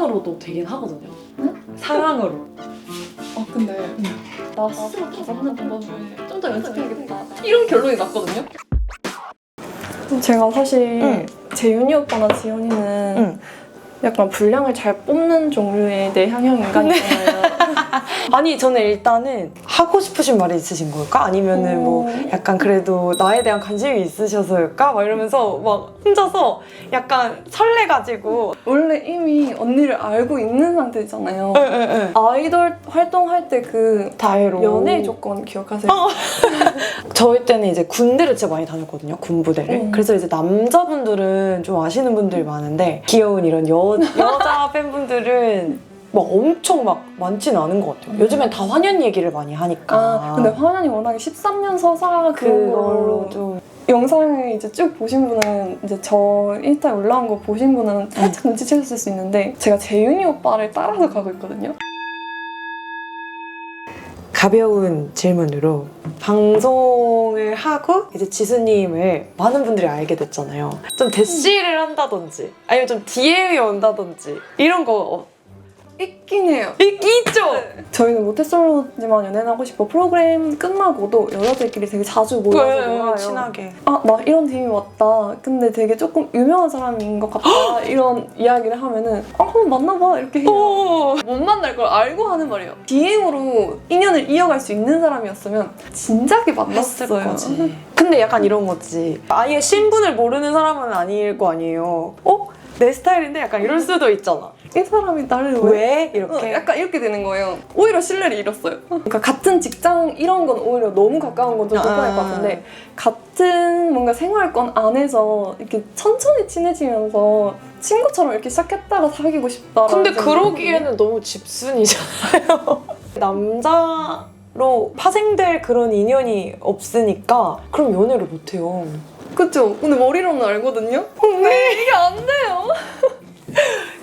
사랑으로도 되긴 하거든요. 응? 사랑으로. 근데 나 스스로 가져가는 방법을 좀 더 연습해야겠다 이런 결론이 났거든요. 제가 사실 재윤이 오빠나 지연이는 약간 분량을 잘 뽑는 종류의 내향형 인간이잖아요. 아니 저는 일단은 하고 싶으신 말이 있으신 걸까? 아니면은 뭐 약간 그래도 나에 대한 관심이 있으셔서일까? 막 이러면서 막 혼자서 약간 설레가지고 원래 이미 언니를 알고 있는 상태잖아요. 응. 아이돌 활동할 때 그 다혜로 연애 조건 기억하세요? 저희 때는 이제 군대를 진짜 많이 다녔거든요. 군부대를. 그래서 이제 남자분들은 좀 아시는 분들이 많은데 귀여운 이런 여자 팬분들은 막 엄청 막 많지는 않은 것 같아요. 요즘엔 다 환연 얘기를 많이 하니까. 근데 화연이 워낙에 13년 서사 그걸로 좀 영상을 이제 쭉 보신 분은 이제 저 인스타에 올라온 거 보신 분은 살짝 눈치채셨을 수 있는데 제가 재윤이 오빠를 따라서 가고 있거든요. 가벼운 질문으로 방송을 하고 이제 지수님을 많은 분들이 알게 됐잖아요. 좀 대시를 한다든지 아니면 좀 DM이 온다든지 이런 거 있긴 해요. 있죠? 네. 저희는 모태솔로지만 연애는 하고 싶어 프로그램 끝나고도 여자들끼리 되게 자주 모여서 놀아요. 친하게. 나 이런 DM이 왔다. 근데 되게 조금 유명한 사람인 것 같다. 이런 이야기를 하면은 한번 만나봐 이렇게 해요. 못 만날 걸 알고 하는 말이에요. DM으로 인연을 이어갈 수 있는 사람이었으면 진작에 만났어요. 거지. 근데 약간 이런 거지. 아예 신분을 모르는 사람은 아닐 거 아니에요. 내 스타일인데 약간 이럴 수도 있잖아. 이 사람이 나를 왜? 이렇게. 약간 이렇게 되는 거예요. 오히려 신뢰를 잃었어요. 그러니까 같은 직장 이런 건 오히려 너무 가까운 건 좀 불편할 것 같은데 같은 뭔가 생활권 안에서 이렇게 천천히 친해지면서 친구처럼 이렇게 시작했다가 사귀고 싶다라는 근데 생각이 그러기에는 너무 집순이잖아요. 남자로 파생될 그런 인연이 없으니까 그럼 연애를 못해요. 그쵸? 근데 머리로는 알거든요? 네, 이게 안 돼요.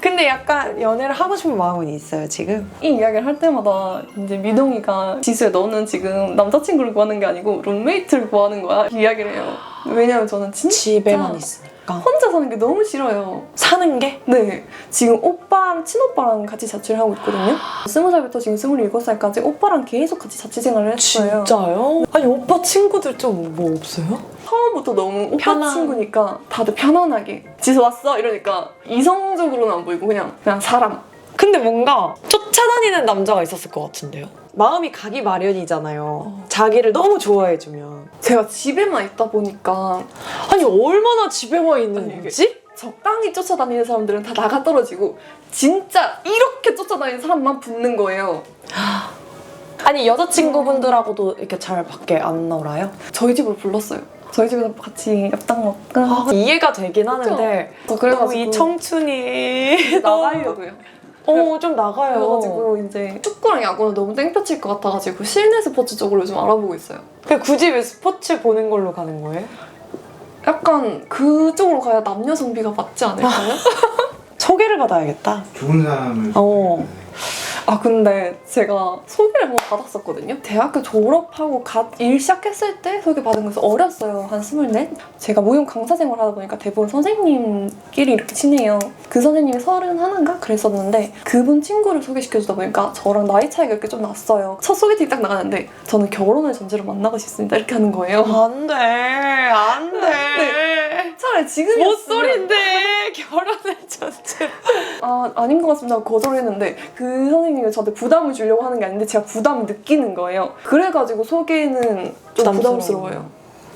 근데 약간 연애를 하고 싶은 마음은 있어요, 지금? 이 이야기를 할 때마다 이제 미동이가 지수야 너는 지금 남자친구를 구하는 게 아니고 룸메이트를 구하는 거야 이 이야기를 해요. 왜냐면 저는 진짜 집에만 있으니까. 혼자 사는 게 너무 싫어요. 사는 게? 네. 지금 오빠랑 친오빠랑 같이 자취를 하고 있거든요. 20살부터 지금 27살까지 오빠랑 계속 같이 자취 생활을 했어요. 진짜요? 아니 오빠 친구들 좀 뭐 없어요? 처음부터 너무 오빠 친구니까 다들 편안하게 지수 왔어? 이러니까 이성적으로는 안 보이고 그냥 사람. 근데 뭔가 쫓아다니는 남자가 있었을 것 같은데요? 마음이 가기 마련이잖아요. 자기를 너무 좋아해주면. 제가 집에만 있다 보니까 아니 얼마나 집에만 있는 거지? 적당히 쫓아다니는 사람들은 다 나가 떨어지고 진짜 이렇게 쫓아다니는 사람만 붙는 거예요. 아니 여자친구분들하고도 이렇게 잘 밖에 안 놀아요? 저희 집으로 불렀어요. 저희 집에서 같이 엽떡 먹고 이해가 되긴 하는데 너무 이 청춘이 나가려고요. 좀 나가요. 그래가지고 이제 축구랑 야구는 너무 땡볕일 것 같아가지고 실내 스포츠 쪽으로 요즘 알아보고 있어요. 근데 굳이 왜 스포츠 보는 걸로 가는 거예요? 약간 그쪽으로 가야 남녀 성비가 맞지 않을까요? 소개를 받아야겠다. 좋은 사람을 근데 제가 소개를 한번 받았었거든요. 대학교 졸업하고 갓 일 시작했을 때 소개받은 거여서 어렸어요. 한 24? 제가 무용 강사 생활 하다 보니까 대부분 선생님끼리 이렇게 친해요. 그 선생님이 31인가? 그랬었는데 그분 친구를 소개시켜주다 보니까 저랑 나이 차이가 이렇게 좀 났어요. 첫 소개팅 딱 나가는데 저는 결혼을 전제로 만나고 싶습니다. 이렇게 하는 거예요. 안 돼. 네. 차라리 지금이었으면 못소린데 결혼을 전체. 아닌 것 같습니다. 거절했는데 그 선생님이 저한테 부담을 주려고 하는 게 아닌데 제가 부담을 느끼는 거예요. 그래가지고 소개는 좀 부담스러워요.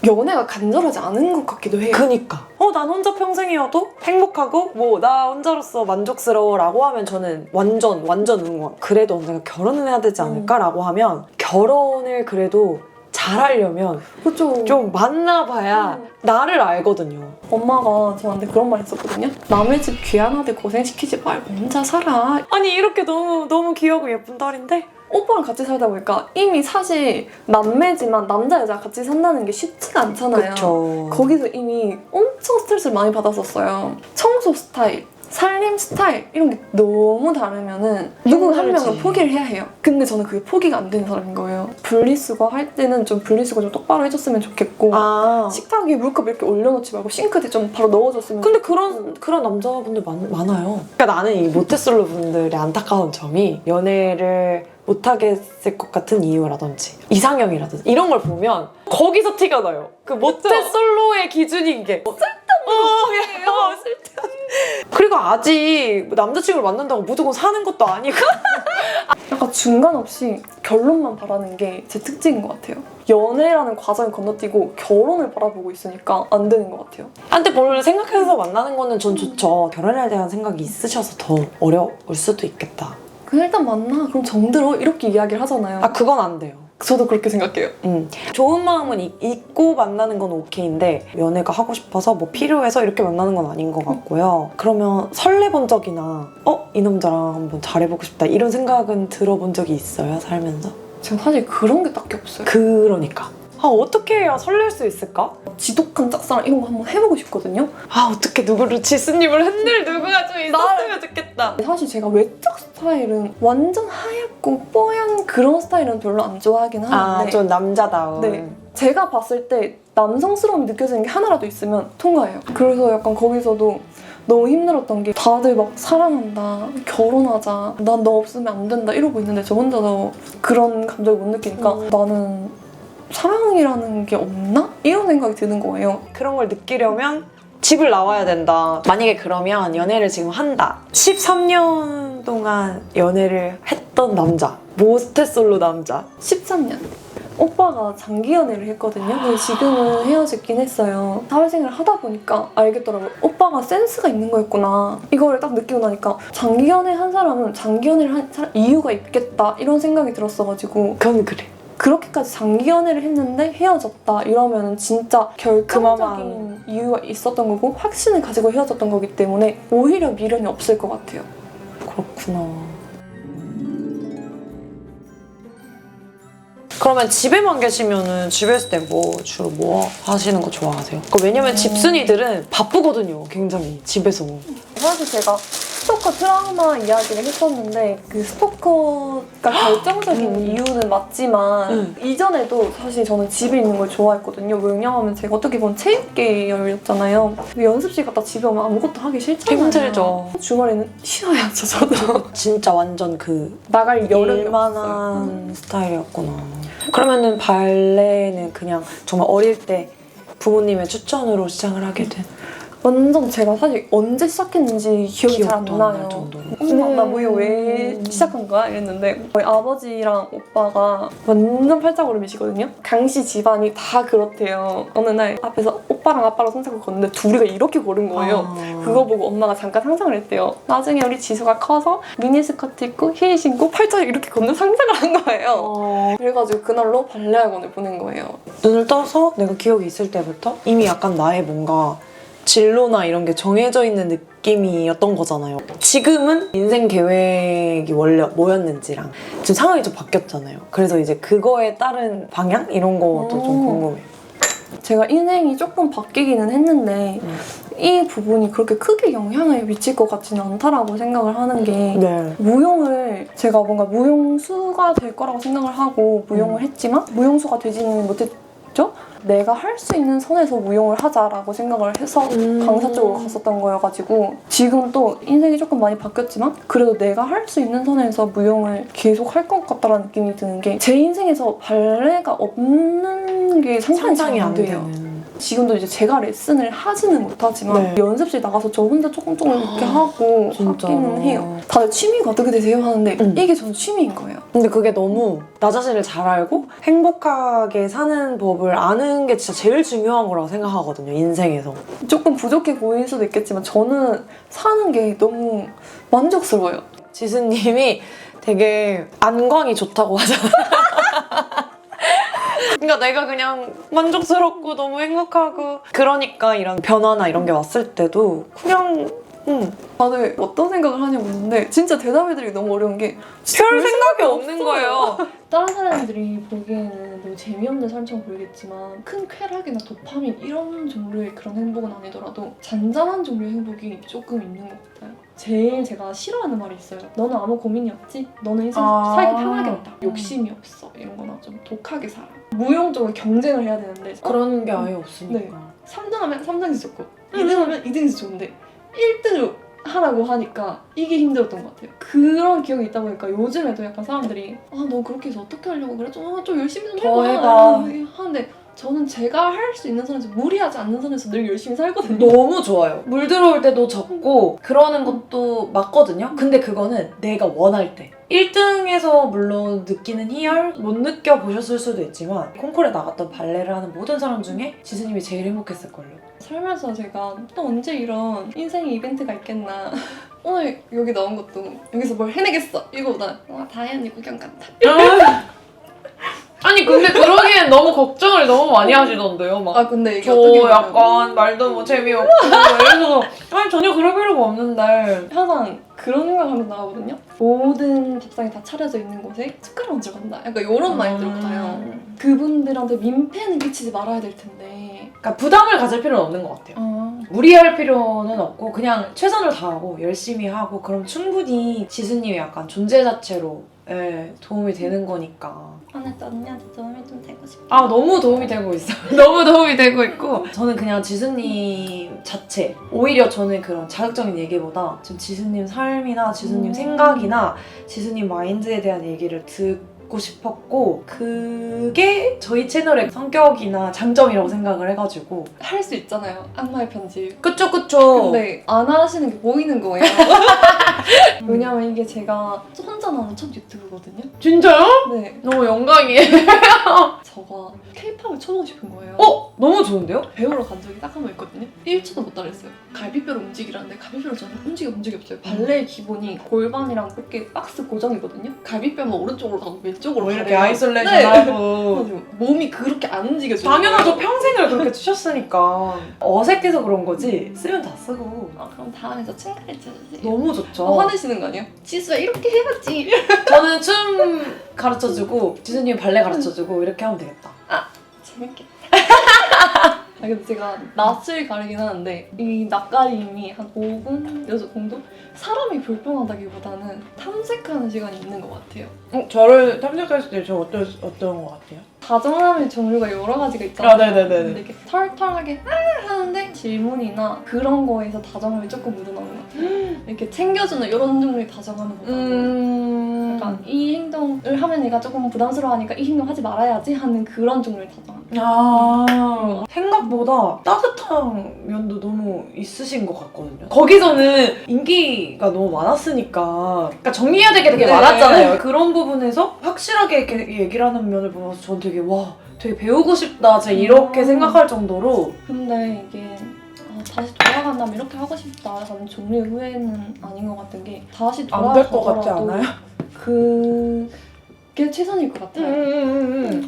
연애가 간절하지 않은 것 같기도 해요. 그니까. 난 혼자 평생이어도 행복하고 뭐 나 혼자로서 만족스러워 라고 하면 저는 완전 응원. 그래도 언젠가 결혼은 해야 되지 않을까 라고 하면 결혼을 그래도 잘하려면 그쵸. 좀 만나봐야 나를 알거든요. 엄마가 저한테 그런 말 했었거든요. 남의 집 귀환하되 고생시키지 말고 혼자 살아. 아니 이렇게 너무 귀여고 예쁜 딸인데 오빠랑 같이 살다 보니까 이미 사실 남매지만 남자 여자 같이 산다는 게 쉽지가 않잖아요. 그쵸. 거기서 이미 엄청 스트레스를 많이 받았었어요. 청소 스타일, 살림 스타일 이런 게 너무 다르면은 누구 한 힘들지. 명은 포기를 해야 해요. 근데 저는 그게 포기가 안 되는 사람인 거예요. 분리수거 할 때는 좀 분리수거 좀 똑바로 해줬으면 좋겠고 아. 식탁 위에 물컵 이렇게 올려놓지 말고 싱크대 좀 바로 넣어줬으면 근데 그런 남자분들 많아요. 그러니까 나는 이 모태솔로 분들의 안타까운 점이 연애를 못하겠을 것 같은 이유라든지 이상형이라든지 이런 걸 보면 거기서 티가 나요. 그 모태솔로의 기준인 게 쓸데없는 그리고 아직 남자친구를 만난다고 무조건 사는 것도 아니고 약간 중간 없이 결론만 바라는 게 제 특징인 것 같아요. 연애라는 과정을 건너뛰고 결혼을 바라보고 있으니까 안 되는 것 같아요. 근데 뭘 생각해서 만나는 거는 전 좋죠. 결혼에 대한 생각이 있으셔서 더 어려울 수도 있겠다. 그냥 일단 만나 그럼 정들어 이렇게 이야기를 하잖아요. 아 그건 안 돼요. 저도 그렇게 생각해요. 좋은 마음은 있고 만나는 건 오케이인데 연애가 하고 싶어서 뭐 필요해서 이렇게 만나는 건 아닌 것 같고요. 그러면 설레본 적이나 이 남자랑 한번 잘해보고 싶다 이런 생각은 들어본 적이 있어요? 살면서? 제가 사실 그런 게 딱히 없어요. 그러니까 어떻게 해야 설렐 수 있을까? 지독한 짝사랑 이런 거 한번 해보고 싶거든요. 어떻게 누구를 지수님을 흔들 누구가 좀 있었으면 좋겠다. 사실 제가 외적 스타일은 완전 하얗고 뽀얀 그런 스타일은 별로 안 좋아하긴 하는데 좀 남자다운. 네. 제가 봤을 때 남성스러움이 느껴지는 게 하나라도 있으면 통과해요. 그래서 약간 거기서도 너무 힘들었던 게 다들 막 사랑한다, 결혼하자, 난 너 없으면 안 된다 이러고 있는데 저 혼자서 그런 감정을 못 느끼니까 나는 사랑이라는 게 없나? 이런 생각이 드는 거예요. 그런 걸 느끼려면 집을 나와야 된다. 만약에 그러면 연애를 지금 한다. 13년 동안 연애를 했던 남자. 모태솔로 남자. 13년. 오빠가 장기 연애를 했거든요. 근데 지금은 헤어졌긴 했어요. 사회생활을 하다 보니까 알겠더라고요. 오빠가 센스가 있는 거였구나. 이거를 딱 느끼고 나니까 장기 연애 한 사람은 장기 연애를 한 이유가 있겠다 이런 생각이 들었어가지고 그건 그래. 그렇게까지 장기 연애를 했는데 헤어졌다 이러면 진짜 결정적인 이유가 있었던 거고 확신을 가지고 헤어졌던 거기 때문에 오히려 미련이 없을 것 같아요. 그렇구나. 그러면 집에만 계시면은 집에 있을 때 주로 뭐 하시는 거 좋아하세요? 왜냐면 집순이들은 바쁘거든요, 굉장히 집에서. 사실 제가 스토커 트라우마 이야기를 했었는데 그 스토커가 결정적인 이유는 맞지만 이전에도 사실 저는 집에 있는 걸 좋아했거든요. 왜냐하면 제가 어떻게 보면 체육계열이었잖아요. 연습실 갔다 집에 오면 아무것도 하기 싫잖아요. 힘들죠. 주말에는 쉬어야죠, 저도. 진짜 완전 나갈 여력이 일만한 스타일이었구나. 그러면은 발레는 그냥 정말 어릴 때 부모님의 추천으로 시작을 하게 된? 완전 제가 사실 언제 시작했는지 기억이 잘 안 기억도 안 날 나요. 정도로. 엄마 나 뭐야 왜 시작한 거야? 이랬는데 저희 아버지랑 오빠가 완전 팔자고름이시거든요. 강씨 집안이 다 그렇대요. 어느 날 앞에서 오빠랑 아빠랑 손잡고 걷는데 둘이가 이렇게 걸은 거예요. 그거 보고 엄마가 잠깐 상상을 했대요. 나중에 우리 지수가 커서 미니스커트 입고 힐 신고 팔자를 이렇게 걷는 상상을 한 거예요. 그래가지고 그날로 발레 학원을 보낸 거예요. 눈을 떠서 내가 기억이 있을 때부터 이미 약간 나의 뭔가 진로나 이런 게 정해져 있는 느낌이었던 거잖아요. 지금은 인생 계획이 원래 뭐였는지랑 지금 상황이 좀 바뀌었잖아요. 그래서 이제 그거에 따른 방향? 이런 것도 좀 궁금해요. 제가 인생이 조금 바뀌기는 했는데 이 부분이 그렇게 크게 영향을 미칠 것 같지는 않다라고 생각을 하는 게 네. 무용을 제가 뭔가 무용수가 될 거라고 생각을 하고 무용을 했지만 무용수가 되지는 못했죠? 내가 할 수 있는 선에서 무용을 하자라고 생각을 해서 강사 쪽으로 갔었던 거여가지고 지금 또 인생이 조금 많이 바뀌었지만 그래도 내가 할 수 있는 선에서 무용을 계속 할 것 같다라는 느낌이 드는 게 제 인생에서 발레가 없는 게 상상이 안 돼요. 지금도 이제 제가 레슨을 하지는 못하지만 네. 연습실 나가서 저 혼자 조금 이렇게 하고 진짜로. 하기는 해요. 다들 취미가 어떻게 되세요? 하는데 이게 저는 취미인 거예요. 근데 그게 너무 나 자신을 잘 알고 행복하게 사는 법을 아는 게 진짜 제일 중요한 거라고 생각하거든요, 인생에서. 조금 부족해 보일 수도 있겠지만 저는 사는 게 너무 만족스러워요. 지수님이 되게 안광이 좋다고 하잖아요. 그러니까 내가 그냥 만족스럽고 너무 행복하고 그러니까 이런 변화나 이런 게 왔을 때도 그냥 다들 어떤 생각을 하냐고 묻는데 진짜 대답해드리기 너무 어려운 게 별 생각이 없는 거예요. 다른 사람들이 보기에는 너무 재미없는 삶처럼 보이겠지만 큰 쾌락이나 도파민 이런 종류의 그런 행복은 아니더라도 잔잔한 종류의 행복이 조금 있는 것 같아요. 제일 제가 싫어하는 말이 있어요. 너는 아무 고민이 없지? 너는 인생 아. 살기 편하겠다. 욕심이 없어. 이런 거나 좀 독하게 살아. 무용적으로 경쟁을 해야 되는데 그런 게 아예 없으니까. 3등하면 3등이 좋고 2등하면 2등이 좋은데 1등을 하라고 하니까 이게 힘들었던 것 같아요. 그런 기억이 있다 보니까 요즘에도 약간 사람들이 아, 너 그렇게 해서 어떻게 하려고 그래? 좀 열심히 좀 더 해봐. 해봐. 하는데 저는 제가 할 수 있는 선에서 무리하지 않는 선에서 늘 열심히 살거든요. 너무 좋아요. 물 들어올 때도 적고 그러는 것도 맞거든요. 근데 그거는 내가 원할 때. 1등에서 물론 느끼는 희열 못 느껴보셨을 수도 있지만 콩쿠르에 나갔던 발레를 하는 모든 사람 중에 지수님이 제일 행복했을걸요. 살면서 제가 또 언제 이런 인생의 이벤트가 있겠나. 오늘 여기 나온 것도 여기서 뭘 해내겠어 이거보다 와 다혜언니 구경 간다. 아니 근데 그러기엔 너무 걱정을 너무 많이 하시던데요. 막 아 근데 이게 저 어떻게 보면 약간 말도 뭐 재미없고 이래서 아니 전혀 그럴 필요가 없는데 항상 그런 생각하면서 나가거든요. 모든 밥상이 다 차려져 있는 곳에 숟가락 얹어 간다. 약간 이런 마인드로 가요. 그분들한테 민폐는 끼치지 말아야 될 텐데. 그러니까 부담을 가질 필요는 없는 것 같아요. 무리할 필요는 없고 그냥 최선을 다하고 열심히 하고 그럼 충분히 지수님이 약간 존재 자체로 도움이 되는 거니까. 오늘도 언니한테 도움이 좀 되고 싶어. 아 너무 도움이 되고 있어요. 너무 도움이 되고 있고 저는 그냥 지수님 자체 오히려 저는 그런 자극적인 얘기보다 좀 지수님 삶이나 지수님 생각이나 지수님 마인드에 대한 얘기를 듣고 싶었고 그게 저희 채널의 성격이나 장점이라고 생각을 해가지고 할 수 있잖아요. 악마의 편집. 그쵸 그쵸. 근데 안 하시는 게 보이는 거예요. 왜냐면 이게 제가 혼자 나오는 첫 유튜브거든요. 진짜요? 네. 너무 영광이에요. 저가 K-팝을 쳐보고 싶은 거예요. 너무 좋은데요? 배우러 간 적이 딱 한 번 있거든요. 1초도 못 따라했어요. 갈비뼈를 움직이라는데 갈비뼈를 저는 움직인 적이 없어요. 발레의 기본이 골반이랑 어깨 박스 고정이거든요. 갈비뼈만 오른쪽으로 가고 왼쪽으로 뭐 이렇게 가래요. 아이솔레이션 네. 하고 그래가지고 몸이 그렇게 안 움직여져요. 당연하죠. 평생을 그렇게 치셨으니까 어색해서 그런 거지 쓰면 다 쓰고 아 그럼 다음에 저 춤 가르쳐주세요. 너무 좋죠. 화내시는 거 아니에요? 지수야 이렇게 해봤지. 저는 춤 가르쳐주고 지수님 발레 가르쳐주고 이렇게 하면 되겠다. 재밌겠다. 아 근데 제가 낯을 가리긴 하는데 이 낯가림이 한 5분 정도? 사람이 불편하다기보다는 탐색하는 시간이 있는 것 같아요. 저를 탐색했을 때 저 어떤 것 같아요? 다정함의 종류가 여러 가지가 있잖아요. 네네네. 근데 이렇게 털털하게 하는데 질문이나 그런 거에서 다정함이 조금 묻어나는 것 같아요. 이렇게 챙겨주는 이런 종류의 다정함보다는 약간 이 행동을 하면 얘가 조금 부담스러워하니까 이 행동 하지 말아야지 하는 그런 종류의 다정함. 생각보다 따뜻한 면도 너무 있으신 것 같거든요. 거기서는 인기가 너무 많았으니까 그러니까 정리해야 될 게 되게 네. 많았잖아요. 그런 부분에서 확실하게 이렇게 얘기를 하는 면을 보면서 전 되게 되게 배우고 싶다. 제가 이렇게 생각할 정도로 근데 이게 다시 돌아간다면 이렇게 하고 싶다라는 종류의 후회는 아닌 것 같은 게 다시 안 될 것 돌아가더라도 같지 않아요? 그게 최선일 것 같아요.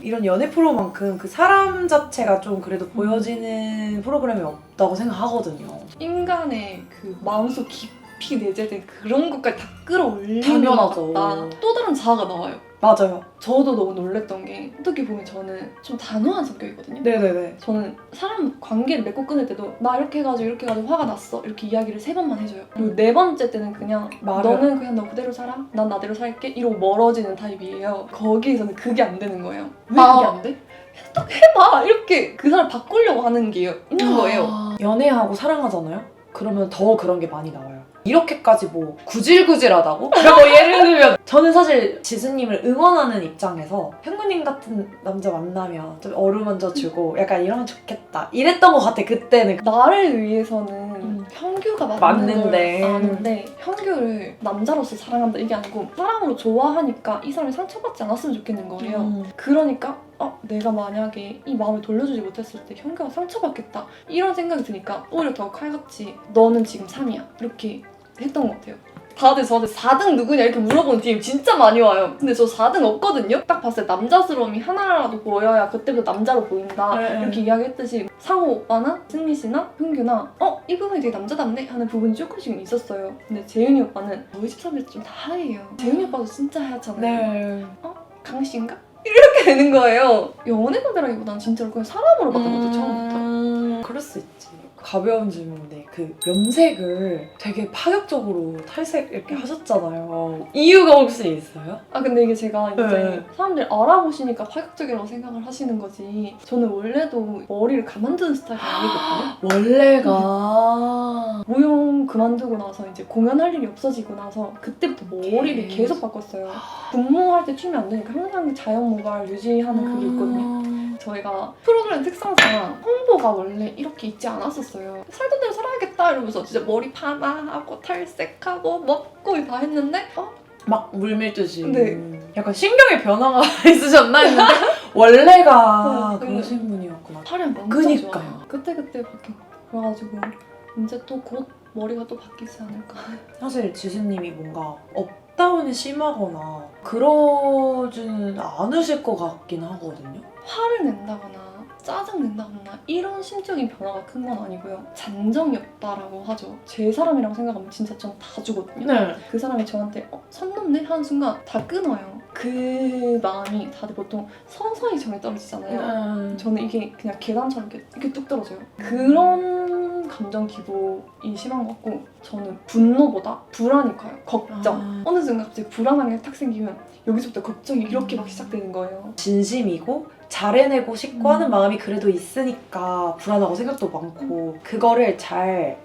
이런 연애 프로만큼 그 사람 자체가 좀 그래도 보여지는 프로그램이 없다고 생각하거든요. 인간의 그 마음속 깊이 내재된 그런 것까지 다 끌어올리는 당연하죠. 것 같다. 또 다른 자아가 나와요. 맞아요. 저도 너무 놀랬던 게 어떻게 보면 저는 좀 단호한 성격이거든요. 네네네. 저는 사람 관계를 맺고 끊을 때도 나 이렇게 해가지고 화가 났어 이렇게 이야기를 3번만 해줘요. 그리고 4번째 때는 그냥 너는 그냥 너 그대로 살아 난 나대로 살게 이러고 멀어지는 타입이에요. 거기에서는 그게 안 되는 거예요. 왜 그게 안 돼? 또 해봐 이렇게 그 사람 바꾸려고 하는 게 있는 거예요. 연애하고 사랑하잖아요? 그러면 더 그런 게 많이 나와요. 이렇게까지 뭐 구질구질하다고? 그리고 예를 들면 저는 사실 지수님을 응원하는 입장에서 현구님 같은 남자 만나면 좀 어루만져 주고 약간 이러면 좋겠다 이랬던 것 같아 그때는. 나를 위해서는 현규가 맞는데. 걸 아는데 현규를 남자로서 사랑한다 이게 아니고 사랑으로 좋아하니까 이 사람이 상처받지 않았으면 좋겠는 거예요. 그러니까 내가 만약에 이 마음을 돌려주지 못했을 때 현규가 상처받겠다 이런 생각이 드니까 오히려 더 칼같이 너는 지금 3이야 이렇게 했던 것 같아요. 다들 저한테 4등 누구냐 이렇게 물어보는 DM 진짜 많이 와요. 근데 저 4등 없거든요? 딱 봤을 때 남자스러움이 하나라도 보여야 그때부터 남자로 보인다 이렇게 이야기했듯이 상호 오빠나 승리 씨나 현규나 이 부분이 되게 남자답네 하는 부분이 조금씩은 있었어요. 근데 재윤이 오빠는 저희 집 사람들 좀 다 하얘요. 재윤이 오빠도 진짜 하얗잖아요. 네. 강씨인가? 이렇게 되는 거예요. 연애 관계라기보다는 진짜로 그냥 사람으로 봤던 것 같아요, 처음부터. 그럴 수 있지. 가벼운 질문인데 그 염색을 되게 파격적으로 탈색 이렇게 하셨잖아요. 이유가 혹시 있어요? 아 근데 이게 제가 이제 네. 사람들이 알아보시니까 파격적이라고 생각을 하시는 거지 저는 원래도 머리를 가만두는 스타일이 아니거든요. 원래가 무용 그만두고 나서 이제 공연할 일이 없어지고 나서 그때부터 머리를 계속 바꿨어요. 분무할 때 튀면 안 되니까 항상 자연 모발 유지하는 그게 있거든요. 저희가 프로그램 특성상 홍보가 원래 이렇게 있지 않았었어요. 살던 대로 살아야겠다 이러면서 진짜 머리 파마하고 탈색하고 먹고 다 했는데 막 물밀듯이 네. 약간 신경의 변화가 있으셨나 했는데 원래가 네. 그러신 분이었구나. 팔이 완전 그니까요. 좋아요. 그때그때 바뀌고 그래가지고 이제 또 곧 머리가 또 바뀌지 않을까. 사실 지수님이 뭔가 업다운이 심하거나 그러지는 않으실 것 같긴 하거든요. 화를 낸다거나 짜증 낸다거나 이런 심적인 변화가 큰 건 아니고요. 잔정이 없다라고 하죠. 제 사람이라고 생각하면 진짜 전 다 주거든요. 네. 그 사람이 저한테 선 넘네? 하는 순간 다 끊어요. 그 마음이 다들 보통 서서히 정이 떨어지잖아요. 저는 이게 그냥 계단처럼 이렇게 뚝 떨어져요. 그런 감정 기복이 심한 것 같고 저는 분노보다 불안이 커요. 걱정. 아. 어느 순간 갑자기 불안한 게 딱 생기면 여기서부터 걱정이 이렇게 막 시작되는 거예요. 진심이고 잘해내고 싶고 하는 마음이 그래도 있으니까 불안하고 생각도 많고 그거를 잘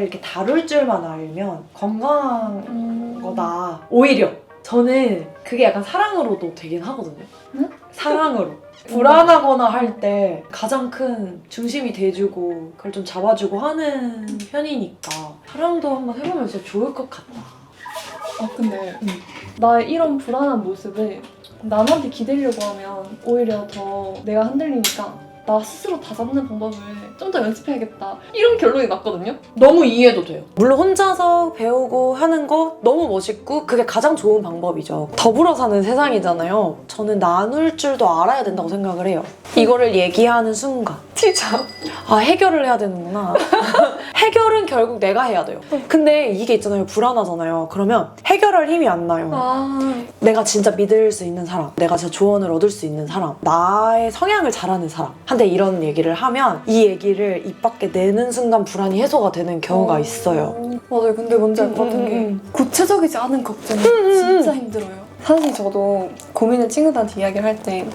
이렇게 다룰 줄만 알면 건강한 거다. 오히려 저는 그게 약간 사랑으로도 되긴 하거든요. 응? 사랑으로. 불안하거나 할 때 가장 큰 중심이 돼주고 그걸 좀 잡아주고 하는 편이니까 사랑도 한번 해보면 진짜 좋을 것 같다. 근데 나의 이런 불안한 모습을 남한테 기대려고 하면 오히려 더 내가 흔들리니까 나 스스로 다 잡는 방법을 좀 더 연습해야겠다 이런 결론이 났거든요. 너무 이해도 돼요. 물론 혼자서 배우고 하는 거 너무 멋있고 그게 가장 좋은 방법이죠. 더불어 사는 세상이잖아요. 저는 나눌 줄도 알아야 된다고 생각을 해요. 이거를 얘기하는 순간 진짜. 아 해결을 해야 되는구나. 해결은 결국 내가 해야 돼요. 근데 이게 있잖아요. 불안하잖아요. 그러면 해결할 힘이 안 나요. 내가 진짜 믿을 수 있는 사람, 내가 진짜 조언을 얻을 수 있는 사람, 나의 성향을 잘 아는 사람한테 이런 얘기를 하면 이 얘기를 입 밖에 내는 순간 불안이 해소가 되는 경우가 있어요. 맞아요. 근데 뭔지 알 것 같은 게 구체적이지 않은 걱정이 진짜 힘들어요. 사실 저도 고민을 친구들한테 이야기를 할 때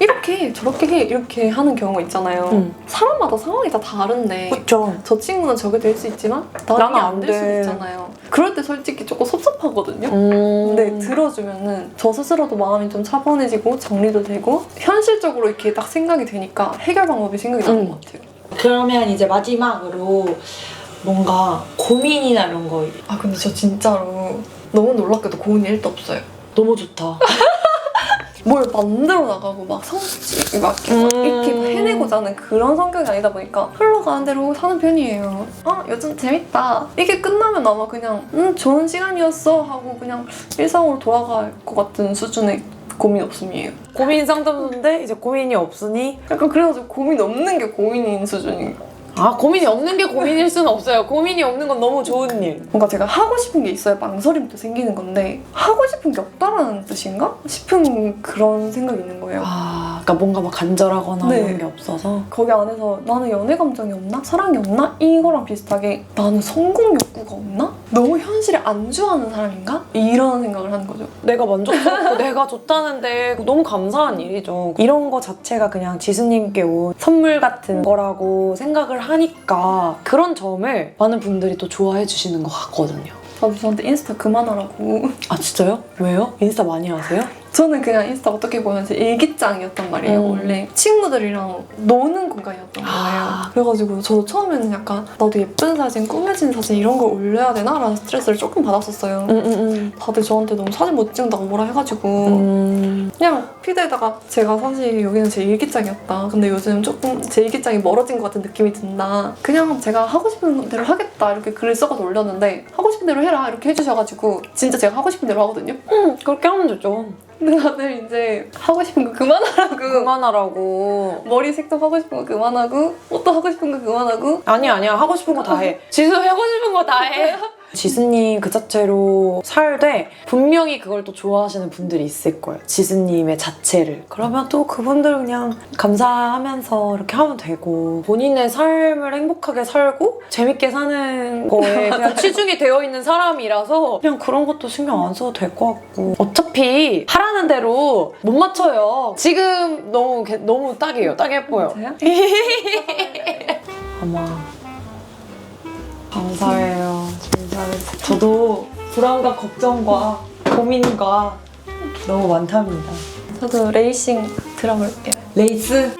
이렇게 저렇게 해 이렇게 하는 경우가 있잖아요. 사람마다 상황이 다 다른데 그쵸. 저 친구는 저게 될 수 있지만 나는 안 될 수도 있잖아요. 그럴 때 솔직히 조금 섭섭하거든요. 근데 들어주면은 저 스스로도 마음이 좀 차분해지고 정리도 되고 현실적으로 이렇게 딱 생각이 되니까 해결 방법이 생각이 나는 것 같아요. 그러면 이제 마지막으로 뭔가 고민이나 이런 거 근데 저 진짜로 너무 놀랍게도 고민이 1도 없어요. 너무 좋다. 뭘 만들어 나가고 막 성취 막 이렇게 막 해내고자 하는 그런 성격이 아니다 보니까 흘러가는 대로 사는 편이에요. 요즘 재밌다. 이게 끝나면 아마 그냥 좋은 시간이었어 하고 그냥 일상으로 돌아갈 것 같은 수준의 고민 없음이에요. 고민 상담소인데 이제 고민이 없으니 약간 그래가지고 고민 없는 게 고민인 수준이에요. 고민이 없는 게 고민일 수는 없어요. 고민이 없는 건 너무 좋은 일. 뭔가 제가 하고 싶은 게 있어야 망설임도 생기는 건데 하고 싶은 게 없다라는 뜻인가? 싶은 그런 생각이 있는 거예요. 그러니까 뭔가 막 간절하거나 네. 이런 게 없어서 거기 안에서 나는 연애 감정이 없나? 사랑이 없나? 이거랑 비슷하게 나는 성공 욕구가 없나? 너무 현실에 안주하는 사람인가? 이런 생각을 하는 거죠. 내가 만족스럽고 내가 좋다는데 너무 감사한 일이죠. 이런 거 자체가 그냥 지수님께 온 선물 같은 거라고 생각을 하니까 그런 점을 많은 분들이 또 좋아해 주시는 것 같거든요. 다들 저한테 인스타 그만하라고. 아 진짜요? 왜요? 인스타 많이 하세요? 저는 그냥 인스타 어떻게 보면 제 일기장이었단 말이에요. 원래 친구들이랑 노는 공간이었던 거예요. 그래가지고 저도 처음에는 약간 나도 예쁜 사진, 꾸며진 사진 이런 걸 올려야 되나? 라는 스트레스를 조금 받았었어요. 다들 저한테 너무 사진 못 찍는다고 뭐라 해가지고 그냥 피드에다가 제가 사실 여기는 제 일기장이었다. 근데 요즘 조금 제 일기장이 멀어진 것 같은 느낌이 든다. 그냥 제가 하고 싶은 대로 하겠다 이렇게 글을 써서 올렸는데 하고 싶은 대로 해라 이렇게 해주셔가지고 진짜 제가 하고 싶은 대로 하거든요. 그렇게 하면 되죠. 근데 다들 이제 하고 싶은 거 그만하라고. 그만하라고. 머리 색도 하고 싶은 거 그만하고 옷도 하고 싶은 거 그만하고. 아니야 하고 싶은 거 다 해. 지수 하고 싶은 거 다 해. 지수님 그 자체로 살되 분명히 그걸 또 좋아하시는 분들이 있을 거예요. 지수님의 자체를. 그러면 또 그분들 그냥 감사하면서 이렇게 하면 되고 본인의 삶을 행복하게 살고 재밌게 사는 거에 그냥 치중이 되어 있는 사람이라서 그냥 그런 것도 신경 안 써도 될 것 같고 어차피 하라는 대로 못 맞춰요. 지금 너무 딱이에요. 딱 예뻐요. 저요? 아마 감사해요. 저도 불안과 걱정과 고민과 너무 많답니다. 저도 레이싱 들어볼게요. 레이스?